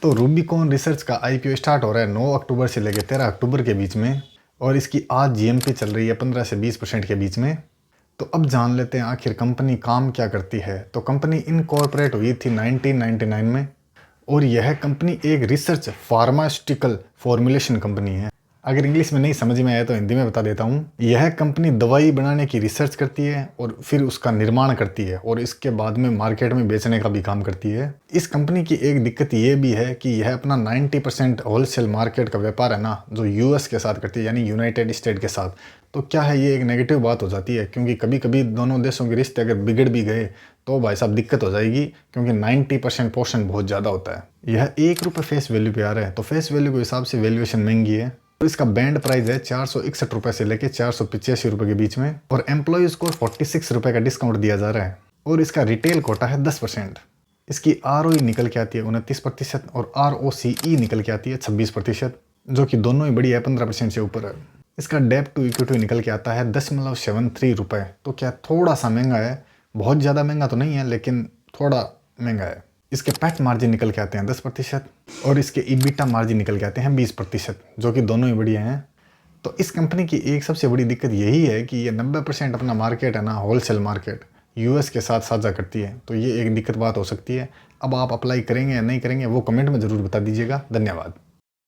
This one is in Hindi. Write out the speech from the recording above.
तो रूबिकॉन रिसर्च का आईपीओ स्टार्ट हो रहा है 9 अक्टूबर से लेकर 13 अक्टूबर के बीच में, और इसकी आज जीएमपी चल रही है 15 से 20% के बीच में। तो अब जान लेते हैं आखिर कंपनी काम क्या करती है। तो कंपनी इनकॉर्पोरेट हुई थी 1999 में, और यह कंपनी एक रिसर्च फार्मास्यूटिकल फॉर्मुलेशन कंपनी है। अगर इंग्लिश में नहीं समझ में आया तो हिंदी में बता देता हूँ। यह कंपनी दवाई बनाने की रिसर्च करती है और फिर उसका निर्माण करती है, और इसके बाद में मार्केट में बेचने का भी काम करती है। इस कंपनी की एक दिक्कत ये भी है कि यह अपना 90% होलसेल मार्केट का व्यापार है ना, जो यूएस के साथ करती है, यानी यूनाइटेड स्टेट के साथ। तो क्या है, ये एक नेगेटिव बात हो जाती है, क्योंकि कभी कभी दोनों देशों के रिश्ते अगर बिगड़ भी गए तो भाई साहब दिक्कत हो जाएगी, क्योंकि 90% पोर्शन बहुत ज़्यादा होता है। यह ₹1 फेस वैल्यू पे आ रहा है, तो फेस वैल्यू के हिसाब से वैल्यूएशन महंगी है। तो इसका बैंड प्राइस है 461 रुपये से लेके 485 रुपये के बीच में, और एम्प्लॉयज़ को 46 रुपये का डिस्काउंट दिया जा रहा है, और इसका रिटेल कोटा है 10%। इसकी ROE निकल के आती है 29% और ROCE निकल के आती है 26%, जो कि दोनों ही बड़ी है, 15% से ऊपर है। इसका डेब्ट टू इक्विटी निकल के आता है 10.73 रुपये। तो क्या थोड़ा सा महंगा है, बहुत ज़्यादा महंगा तो नहीं है, लेकिन थोड़ा महंगा है। इसके पैट मार्जिन निकल के आते हैं 10%, और इसके ईबिटा मार्जिन निकल के आते हैं 20%, जो कि दोनों ही बढ़िया हैं। तो इस कंपनी की एक सबसे बड़ी दिक्कत यही है कि ये 90% अपना मार्केट है ना, होलसेल मार्केट यूएस के साथ साझा करती है। तो ये एक दिक्कत बात हो सकती है। अब आप अप्लाई करेंगे या नहीं करेंगे वो कमेंट में ज़रूर बता दीजिएगा। धन्यवाद।